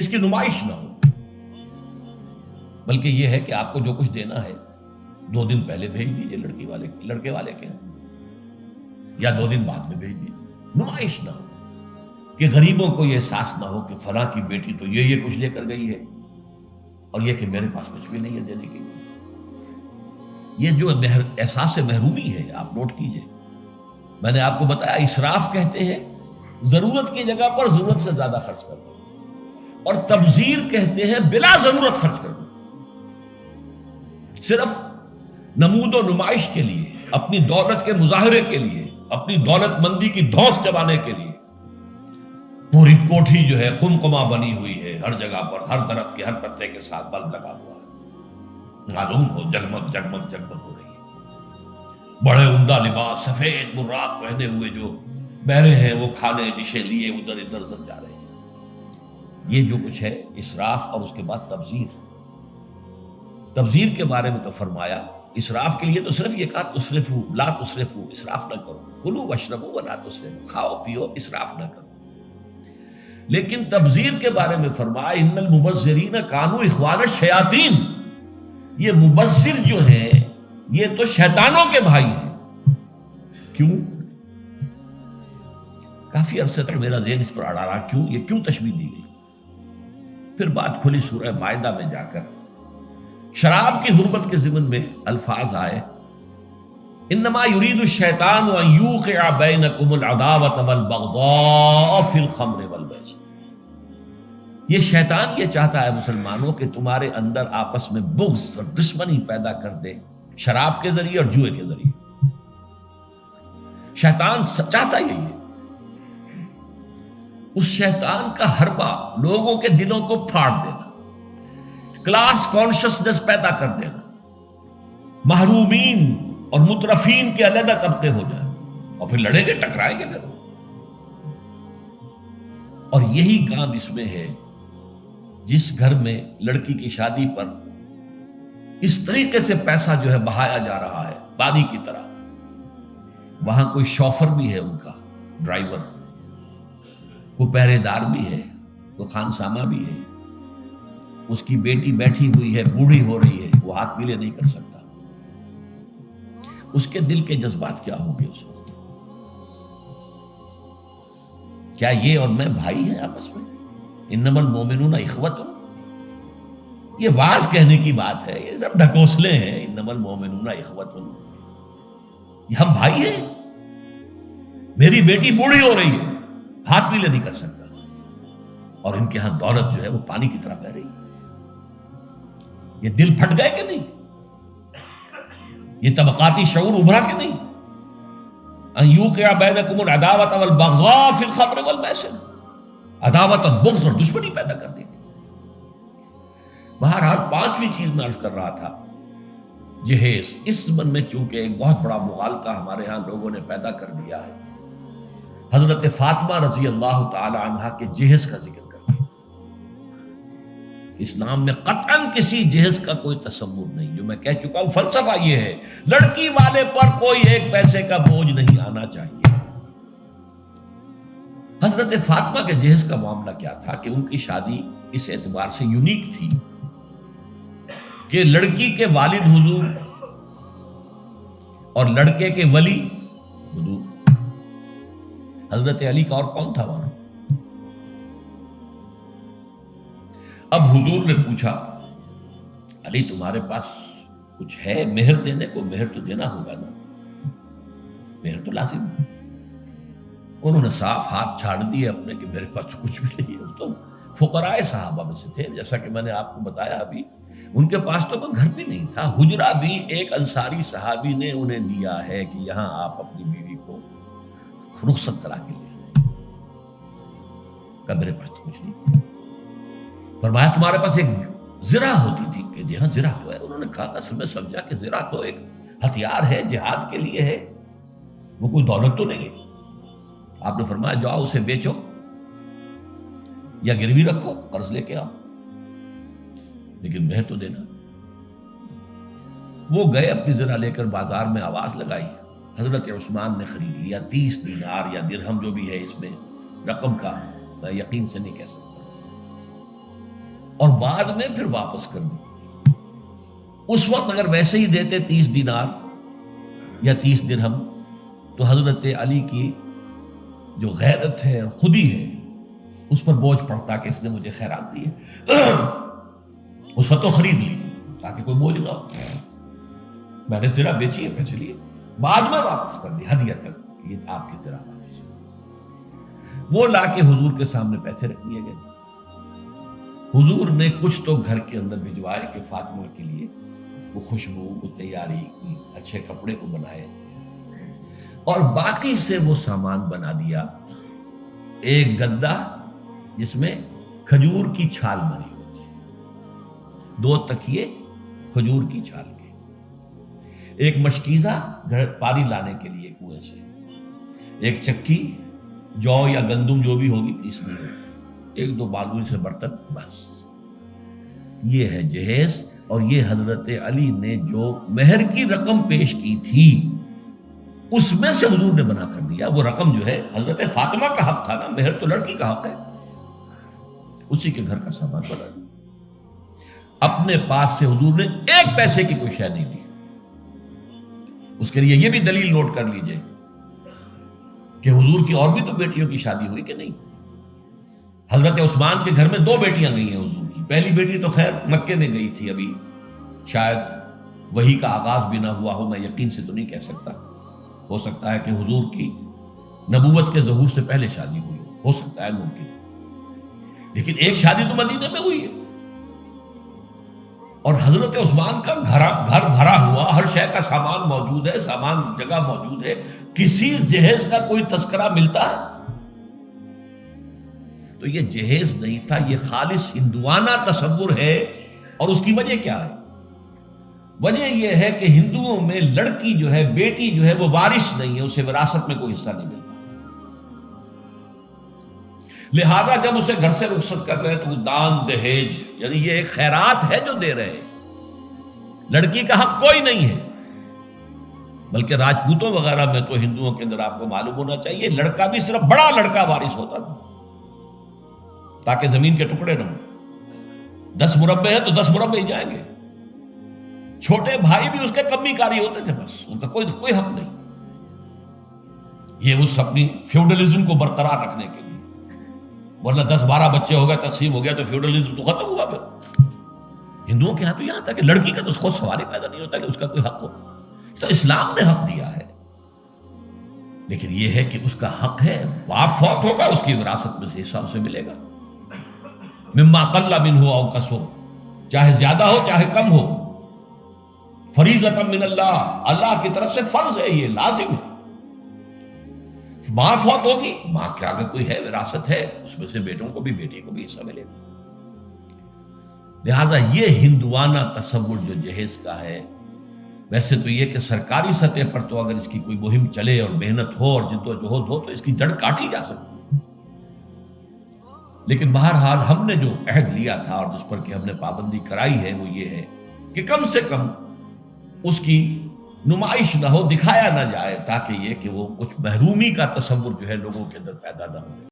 اس کی نمائش نہ ہو، بلکہ یہ ہے کہ آپ کو جو کچھ دینا ہے 2 دن پہلے بھیج دیجئے لڑکے والے کے، یا 2 دن بعد میں بھیج دیجئے۔ نمائش نہ ہو کہ غریبوں کو یہ احساس نہ ہو کہ فلاں کی بیٹی تو یہ کچھ لے کر گئی ہے اور یہ کہ میرے پاس کچھ بھی نہیں ہے دینے کے لیے۔ یہ جو احساس محرومی ہے آپ نوٹ کیجئے۔ میں نے آپ کو بتایا اسراف کہتے ہیں ضرورت کی جگہ پر ضرورت سے زیادہ خرچ کرنا، اور تبذیر کہتے ہیں بلا ضرورت خرچ کرنا، صرف نمود و نمائش کے لیے، اپنی دولت کے مظاہرے کے لیے، اپنی دولت مندی کی دھوس چبانے کے لیے۔ پوری کوٹھی جو ہے قمقمہ بنی ہوئی ہے، ہر جگہ پر ہر درخت کے ہر پتے کے ساتھ بلب لگا ہوا ہے، معلوم ہو جگمگ جگمگ جگمگ ہو رہی ہے۔ بڑے عمدہ لباس سفید براق پہنے ہوئے جو بہرے ہیں وہ کھانے ڈشیں لیے ادھر ادھر جا رہے ہیں۔ یہ جو کچھ ہے اسراف، اور اس کے بعد تبذیر کے بارے میں تو فرمایا اسراف کے لیے تو صرف یہ کہا تسرفو لا تسرفو، اسراف نہ کرو، کلوا واشربوا ولا تسرفوا، کھاؤ پیو اسراف نہ کرو۔ لیکن تبذیر کے بارے میں فرمایا ان المبذرین کانوا اخوان الشیاطین، یہ مبذر جو ہیں یہ تو شیطانوں کے بھائی ہیں۔ کیوں؟ کافی عرصے تک میرا ذہن اس پر اڑا رہا، کیوں یہ کیوں تشبیہ دی گئی؟ پھر بات کھلی سورہ مائدہ میں جا کر شراب کی حرمت کے ضمن میں الفاظ آئے، انما یرید الشیطان ان یوقع بینکم العداوۃ والبغضاء فی الخمر والمیسر، یہ شیطان یہ چاہتا ہے مسلمانوں کہ تمہارے اندر آپس میں بغض اور دشمنی پیدا کر دے، شراب کے ذریعے اور جوئے کے ذریعے۔ شیطان چاہتا یہی ہے۔ اس شیطان کا حربہ لوگوں کے دلوں کو پھاڑ دینا، کلاس کانشسنس پیدا کر دینا، محرومین اور مترفین کے علیحدہ طبقے ہو جائیں، اور پھر لڑیں گے ٹکرائیں گے پھر۔ اور یہی کام اس میں ہے، جس گھر میں لڑکی کی شادی پر اس طریقے سے پیسہ جو ہے بہایا جا رہا ہے پانی کی طرح، وہاں کوئی شوفر بھی ہے، ان کا ڈرائیور، کوئی پہرے دار بھی ہے، کوئی خانسامہ بھی ہے، اس کی بیٹی بیٹھی ہوئی ہے، بوڑھی ہو رہی ہے، وہ ہاتھ پیلے نہیں کر سکتا۔ اس کے دل کے جذبات کیا ہوں گے اس وقت؟ کیا یہ اور میں بھائی ہیں آپس میں؟ انما المومنون اخوۃ، یہ واز کہنے کی بات ہے، یہ سب ڈھکوسلے ہیں۔ انما المومنون اخوۃ، یہ ہم بھائی ہیں؟ میری بیٹی بوڑھی ہو رہی ہے، ہاتھ پیلے نہیں کر سکتا، اور ان کے ہاں دولت جو ہے وہ پانی کی طرح بہ رہی ہے۔ یہ دل پھٹ گئے کہ نہیں؟ یہ طبقاتی شعور ابھرا کہ نہیں؟ ان یوقع بینکم العداوۃ والبغضاء فی الخمر والمیسر، عداوت اور بغض اور دشمنی پیدا کر دیں گے۔ بہرحال 5ویں چیز میں عرض کر رہا تھا، جہیز۔ اس زمن میں چونکہ ایک بہت بڑا مغالطہ ہمارے ہاں لوگوں نے پیدا کر دیا ہے، حضرت فاطمہ رضی اللہ تعالی عنہا کے جہیز کا ذکر کرتے ہیں۔ اسلام میں قطعاً کسی جہیز کا کوئی تصور نہیں، جو میں کہہ چکا ہوں فلسفہ یہ ہے، لڑکی والے پر کوئی 1 پیسے کا بوجھ نہیں آنا چاہیے۔ حضرت فاطمہ کے جہیز کا معاملہ کیا تھا کہ ان کی شادی اس اعتبار سے یونیک تھی کہ لڑکی کے والد حضور اور لڑکے کے ولی حضور، حضرت علی کا اور کون تھا وہاں؟ اب حضور نے پوچھا، علی تمہارے پاس کچھ ہے مہر دینے کو؟ مہر تو دینا ہوگا نا، مہر تو لازم ہے۔ انہوں نے صاف ہاتھ چھاڑ دیے اپنے کہ میرے پاس تو کچھ بھی نہیں ہے۔ تو فقراء صحابہ میں سے تھے، جیسا کہ میں نے آپ کو بتایا ابھی، ان کے پاس تو کوئی گھر بھی نہیں تھا، حجرہ بھی ایک انصاری صحابی نے انہیں دیا ہے کہ یہاں آپ اپنی بیوی کو رخصت کرا کے لے۔ کہ میرے پاس تو کچھ نہیں۔ فرمایا تمہارے پاس ایک زرہ ہوتی تھی؟ کہ جی ہاں زرہ تو ہے۔ انہوں نے کہا اصل میں سمجھا کہ زرہ تو ایک ہتھیار ہے، جہاد کے لیے ہے، وہ کوئی دولت تو نہیں ہے۔ آپ نے فرمایا جاؤ اسے بیچو یا گروی رکھو، قرض لے کے آؤ، لیکن مہر تو دینا۔ وہ گئے اپنی زرہ لے کر بازار میں آواز لگائی، حضرت عثمان نے خرید لیا 30 دینار یا درہم جو بھی ہے اس میں رقم کا میں یقین سے نہیں کہہ سکتا۔ اور بعد میں پھر واپس کر دی۔ اس وقت اگر ویسے ہی دیتے 30 دینار یا 30 درہم تو حضرت علی کی جو غیرت ہے اور خودی ہے اس پر بوجھ پڑتا کہ اس نے مجھے خیرات دی ہے۔ اس وقت تو خرید لی تاکہ کوئی بوجھ نہ ہو، میں نے زرہ بیچی ہے پیسے لیے، بعد میں واپس کر دی ہدیۃً، یہ آپ کی زرہ واپس۔ وہ لا کے حضور کے سامنے پیسے رکھ دیے گئے۔ حضور نے کچھ تو گھر کے اندر بھجوائے کہ فاطمہ کے لیے وہ خوشبو کو تیاری کی، اچھے کپڑے کو بنائے، اور باقی سے وہ سامان بنا دیا۔ ایک گدا جس میں کھجور کی چھال مری ہوتی، 2 تکیے کھجور کی چھال کے، ایک مشکیزہ پانی لانے کے لیے کنویں سے، ایک چکی جو یا گندم جو بھی ہوگی پیسنی ہوگی، 1-2 معمول سے برتن، بس یہ ہے جہیز۔ اور یہ حضرت علی نے جو مہر کی رقم پیش کی تھی اس میں سے حضور نے بنا کر دیا۔ وہ رقم جو ہے حضرت فاطمہ کا حق تھا نا، مہر تو لڑکی کا حق ہے، اسی کے گھر کا سامان بنا دیا۔ اپنے پاس سے حضور نے 1 پیسے کی کوئی شے نہیں دی۔ اس کے لیے یہ بھی دلیل نوٹ کر لیجئے کہ حضور کی اور بھی تو بیٹیوں کی شادی ہوئی کہ نہیں۔ حضرت عثمان کے گھر میں 2 بیٹیاں گئی ہیں حضور کی۔ پہلی بیٹی تو خیر مکے میں گئی تھی، ابھی شاید وحی کا آغاز بھی نہ ہوا ہو، میں یقین سے تو نہیں کہہ سکتا، ہو سکتا ہے کہ حضور کی نبوت کے ظہور سے پہلے شادی ہوئی ہو سکتا ہے، ممکن، لیکن ایک شادی تو مدینے میں ہوئی ہے۔ اور حضرت عثمان کا گھر بھرا ہوا، ہر شے کا سامان موجود ہے، سامان جگہ موجود ہے، کسی جہیز کا کوئی تذکرہ ملتا ہے؟ تو یہ جہیز نہیں تھا، یہ خالص ہندوانہ تصور ہے۔ اور اس کی وجہ کیا ہے؟ وجہ یہ ہے کہ ہندوؤں میں لڑکی جو ہے، بیٹی جو ہے، وہ وارث نہیں ہے، اسے وراثت میں کوئی حصہ نہیں ملتا، لہذا جب اسے گھر سے رخصت کر رہے تو وہ دان دہیج، یعنی یہ ایک خیرات ہے جو دے رہے ہیں، لڑکی کا حق کوئی نہیں ہے۔ بلکہ راجپوتوں وغیرہ میں تو ہندوؤں کے اندر آپ کو معلوم ہونا چاہیے، لڑکا بھی صرف بڑا لڑکا وارث ہوتا تھا تاکہ زمین کے ٹکڑے نہ ہوں۔ 10 مربع ہیں تو 10 مربع ہی جائیں گے، چھوٹے بھائی بھی اس کے کمی کاری ہوتے تھے، بس ان کا کوئی حق نہیں۔ یہ اس اپنی فیوڈلزم کو برقرار رکھنے کے لیے، ورنہ 10-12 بچے ہو گئے، تقسیم ہو گیا تو فیوڈلزم تو ختم ہوا پھر۔ ہندوؤں کے ہاں تو یہاں تھا کہ لڑکی کا تو خود سوال ہی پیدا نہیں ہوتا کہ اس کا کوئی حق ہو، تو اسلام نے حق دیا ہے، لیکن یہ ہے کہ اس کا حق ہے، باپ فوت ہوگا اس کی وراثت میں سے حصہ اسے ملے گا، مما قل منہ او کثر، چاہے زیادہ ہو چاہے کم ہو، فریضۃ من اللہ، اللہ کی طرف سے فرض ہے، یہ لازم ہے۔ ماں فوت ہوگی، ماں کے اگر کوئی ہے وراثت ہے، اس میں سے بیٹوں کو بھی، بیٹی کو بھی حصہ ملے گا۔ لہذا یہ ہندوانہ تصور جو جہیز کا ہے، ویسے تو یہ کہ سرکاری سطح پر تو اگر اس کی کوئی مہم چلے اور محنت ہو اور جد و جہد ہو تو اس کی جڑ کاٹی جا سکتی، لیکن بہرحال ہم نے جو عہد لیا تھا اور جس پر کہ ہم نے پابندی کرائی ہے وہ یہ ہے کہ کم سے کم اس کی نمائش نہ ہو، دکھایا نہ جائے، تاکہ یہ کہ وہ کچھ محرومی کا تصور جو ہے لوگوں کے اندر پیدا نہ ہو۔